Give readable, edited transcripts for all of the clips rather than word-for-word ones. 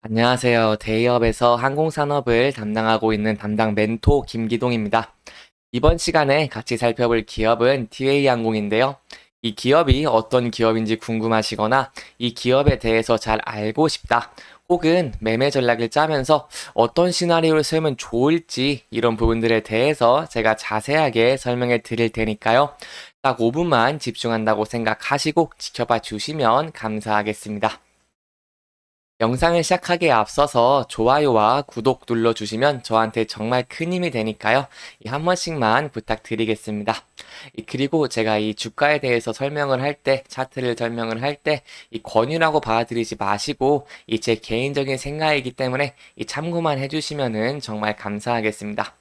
안녕하세요. 대기업에서 항공산업을 담당하고 있는 담당 멘토 김기동입니다. 이번 시간에 같이 살펴볼 기업은 TA항공인데요. 이 기업이 어떤 기업인지 궁금하시거나 이 기업에 대해서 잘 알고 싶다. 혹은 매매 전략을 짜면서 어떤 시나리오를 세우면 좋을지 이런 부분들에 대해서 제가 자세하게 설명해 드릴 테니까요. 딱 5분만 집중한다고 생각하시고 지켜봐 주시면 감사하겠습니다. 영상을 시작하기에 앞서서 좋아요와 구독 눌러주시면 저한테 정말 큰 힘이 되니까요. 한 번씩만 부탁드리겠습니다. 그리고 제가 이 주가에 대해서 설명을 할 때, 차트를 설명을 할 때, 이 권유라고 받아들이지 마시고, 제 개인적인 생각이기 때문에 참고만 해주시면은 정말 감사하겠습니다.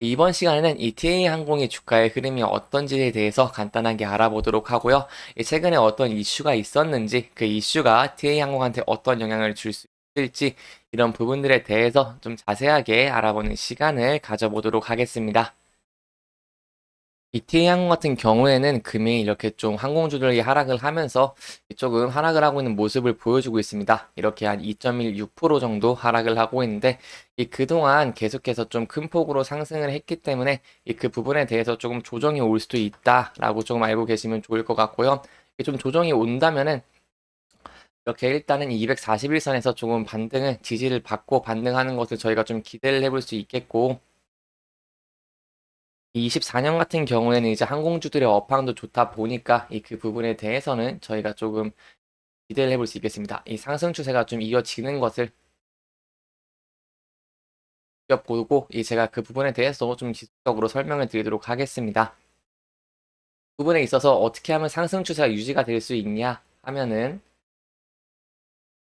이번 시간에는 이 TA항공의 주가의 흐름이 어떤지에 대해서 간단하게 알아보도록 하고요. 최근에 어떤 이슈가 있었는지, 그 이슈가 TA항공한테 어떤 영향을 줄 수 있을지, 이런 부분들에 대해서 좀 자세하게 알아보는 시간을 가져보도록 하겠습니다. ETA 항공 같은 경우에는 금이 이렇게 좀 항공주들이 하락을 하면서 조금 하락을 하고 있는 모습을 보여주고 있습니다. 이렇게 한 2.16% 정도 하락을 하고 있는데 그동안 계속해서 좀 큰 폭으로 상승을 했기 때문에 그 부분에 대해서 조금 조정이 올 수도 있다라고 조금 알고 계시면 좋을 것 같고요. 좀 조정이 온다면은 이렇게 일단은 241선에서 조금 반등을 지지를 받고 반등하는 것을 저희가 좀 기대를 해볼 수 있겠고 24년 같은 경우에는 이제 항공주들의 업황도 좋다 보니까 그 부분에 대해서는 저희가 조금 기대를 해볼 수 있겠습니다. 이 상승 추세가 좀 이어지는 것을 보고 제가 그 부분에 대해서 좀 지속적으로 설명을 드리도록 하겠습니다. 부분에 있어서 어떻게 하면 상승 추세가 유지가 될 수 있냐 하면은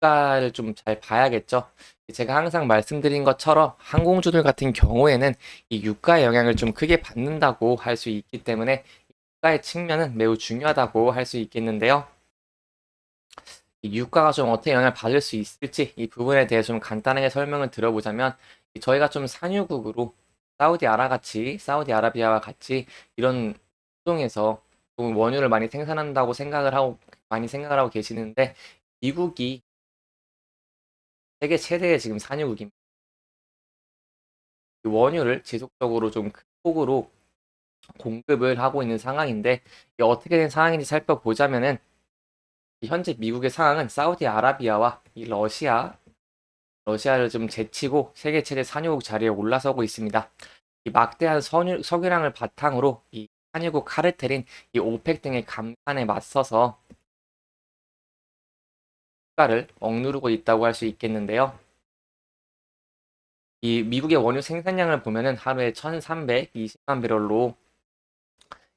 주가를 좀 잘 봐야겠죠. 제가 항상 말씀드린 것처럼 항공주들 같은 경우에는 이 유가의 영향을 좀 크게 받는다고 할 수 있기 때문에 유가의 측면은 매우 중요하다고 할 수 있겠는데요. 이 유가가 좀 어떻게 영향을 받을 수 있을지 이 부분에 대해서 좀 간단하게 설명을 드려보자면 저희가 좀 산유국으로 사우디아라비아와 같이 이런 활동에서 좀 원유를 많이 생산한다고 생각을 하고 계시는데 미국이 세계 최대의 지금 산유국입니다. 이 원유를 지속적으로 좀 큰 폭으로 공급을 하고 있는 상황인데 이게 어떻게 된 상황인지 살펴보자면은 현재 미국의 상황은 사우디아라비아와 이 러시아를 좀 제치고 세계 최대 산유국 자리에 올라서고 있습니다. 이 막대한 석유량을 바탕으로 이 산유국 카르텔인 이 오펙 등의 감산에 맞서서 주가를 억누르고 있다고 할 수 있겠는데요. 이 미국의 원유 생산량을 보면은 하루에 1,320만 배럴로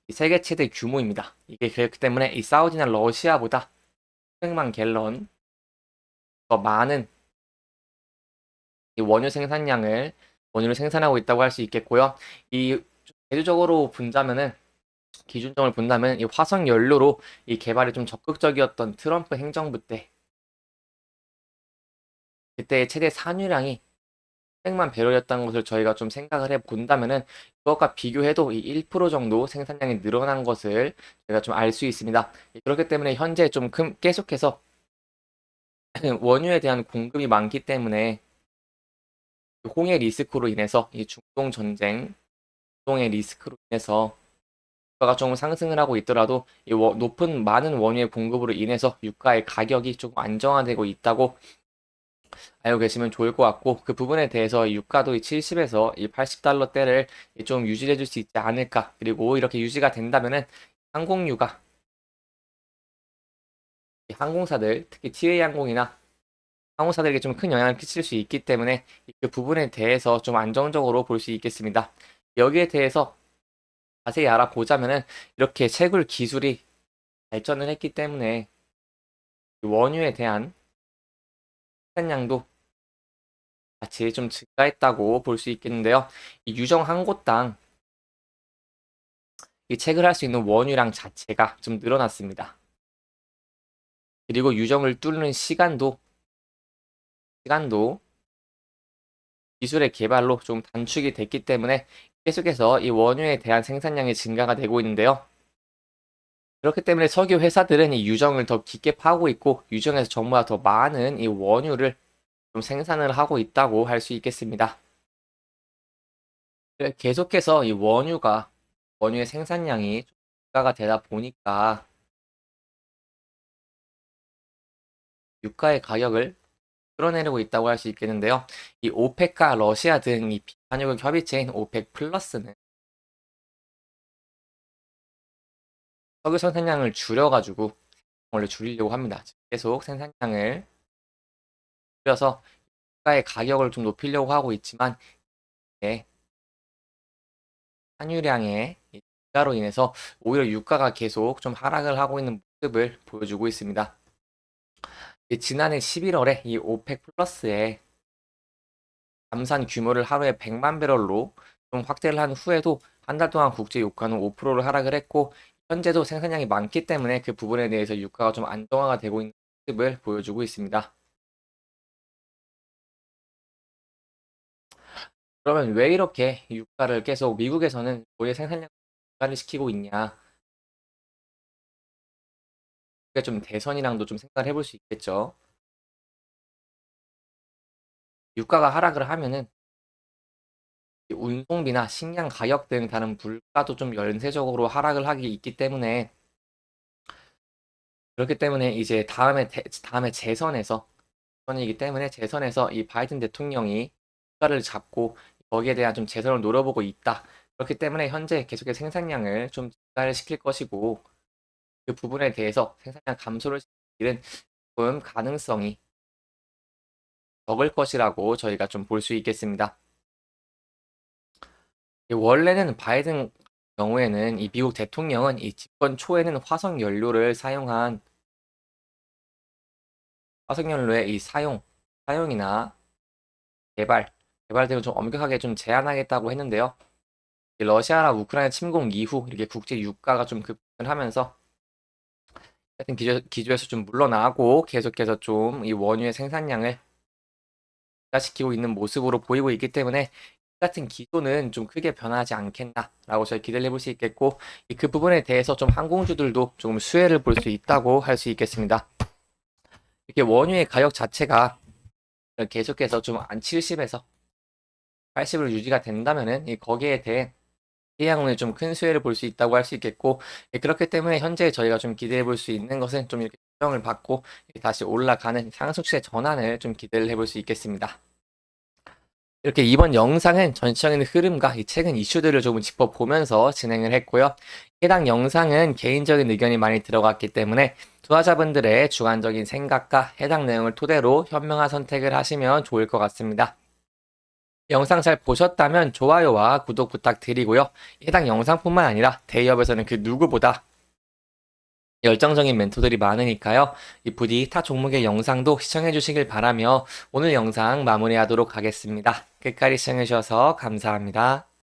이 세계 최대 규모입니다. 이게 그렇기 때문에 이 사우디나 러시아보다 100만 갤런 더 많은 이 원유를 생산하고 있다고 할 수 있겠고요. 이 대조적으로 본다면은 기준점을 본다면 이 화석 연료로 이 개발이 좀 적극적이었던 트럼프 행정부 때 그때의 최대 산유량이 100만 배럴이었다는 것을 저희가 좀 생각을 해 본다면은 그것과 비교해도 이 1% 정도 생산량이 늘어난 것을 저희가 좀 알 수 있습니다. 그렇기 때문에 현재 좀 계속해서 원유에 대한 공급이 많기 때문에 홍해 리스크로 인해서 이 중동 전쟁, 중동의 리스크로 인해서 유가가 조금 상승을 하고 있더라도 높은 많은 원유의 공급으로 인해서 유가의 가격이 조금 안정화되고 있다고 알고 계시면 좋을 것 같고 그 부분에 대해서 유가도 이 70에서 이 80달러대를 좀 유지해 줄 수 있지 않을까. 그리고 이렇게 유지가 된다면은 항공유가 이 항공사들 특히 TA 항공이나 항공사들에게 좀 큰 영향을 끼칠 수 있기 때문에 그 부분에 대해서 좀 안정적으로 볼 수 있겠습니다. 여기에 대해서 자세히 알아보자면은 이렇게 채굴 기술이 발전을 했기 때문에 원유에 대한 생산량도 같이 좀 증가했다고 볼 수 있겠는데요. 이 유정 한 곳당 이 채굴 할 수 있는 원유량 자체가 좀 늘어났습니다. 그리고 유정을 뚫는 시간도 기술의 개발로 좀 단축이 됐기 때문에 계속해서 이 원유에 대한 생산량이 증가가 되고 있는데요. 그렇기 때문에 석유 회사들은 이 유정을 더 깊게 파고 있고 유정에서 정보가 더 많은 이 원유를 좀 생산을 하고 있다고 할 수 있겠습니다. 계속해서 이 원유의 생산량이 증가가 되다 보니까 유가의 가격을 끌어내리고 있다고 할 수 있겠는데요. 이 오펙과 러시아 등 이 비산유국 협의체인 오펙 플러스는 석유 생산량을 줄여가지고 원래 줄이려고 합니다. 계속 생산량을 줄여서 유가의 가격을 좀 높이려고 하고 있지만 예, 산유량의 증가로 인해서 오히려 유가가 계속 좀 하락을 하고 있는 모습을 보여주고 있습니다. 지난해 11월에 이 오펙 플러스의 감산 규모를 하루에 100만 배럴로 좀 확대를 한 후에도 한 달 동안 국제 유가는 5%를 하락을 했고 현재도 생산량이 많기 때문에 그 부분에 대해서 유가가 좀 안정화가 되고 있는 모습을 보여주고 있습니다. 그러면 왜 이렇게 유가를 계속 미국에서는 우리의 생산량을 증가를 시키고 있냐? 그게 좀 대선이랑도 좀 생각을 해볼 수 있겠죠. 유가가 하락을 하면은 운송비나 식량 가격 등 다른 물가도 좀 연쇄적으로 하락을 하기 있기 때문에 그렇기 때문에 이제 다음에 재선이기 때문에 재선에서 이 바이든 대통령이 국가를 잡고 거기에 대한 좀 재선을 노려보고 있다. 그렇기 때문에 현재 계속해서 생산량을 좀 증가를 시킬 것이고 그 부분에 대해서 생산량 감소를 시키는 조금 가능성이 적을 것이라고 저희가 좀 볼 수 있겠습니다. 원래는 바이든 경우에는 이 미국 대통령은 이 집권 초에는 화석연료의 이 사용이나 개발 등을 좀 엄격하게 좀 제한하겠다고 했는데요. 이 러시아랑 우크라이나 침공 이후 이렇게 국제 유가가 좀 급등을 하면서 같은 기조에서 좀 물러나고 계속해서 좀 이 원유의 생산량을 증가시키고 있는 모습으로 보이고 있기 때문에 같은 기조는 좀 크게 변하지 않겠나라고 저희 기대를 해볼 수 있겠고 그 부분에 대해서 좀 항공주들도 조금 수혜를 볼 수 있다고 할 수 있겠습니다. 이렇게 원유의 가격 자체가 계속해서 좀 안 70에서 80으로 유지가 된다면은 거기에 대해 해양운에 좀 큰 수혜를 볼 수 있다고 할 수 있겠고 그렇기 때문에 현재 저희가 좀 기대해 볼 수 있는 것은 좀 이렇게 조정을 받고 다시 올라가는 상승 추세 전환을 좀 기대를 해볼 수 있겠습니다. 이렇게 이번 영상은 전체적인 흐름과 이 최근 이슈들을 조금 짚어보면서 진행을 했고요. 해당 영상은 개인적인 의견이 많이 들어갔기 때문에 투자자분들의 주관적인 생각과 해당 내용을 토대로 현명한 선택을 하시면 좋을 것 같습니다. 영상 잘 보셨다면 좋아요와 구독 부탁드리고요. 해당 영상뿐만 아니라 대기업에서는 그 누구보다 열정적인 멘토들이 많으니까요. 부디 타 종목의 영상도 시청해 주시길 바라며 오늘 영상 마무리하도록 하겠습니다. 끝까지 시청해 주셔서 감사합니다.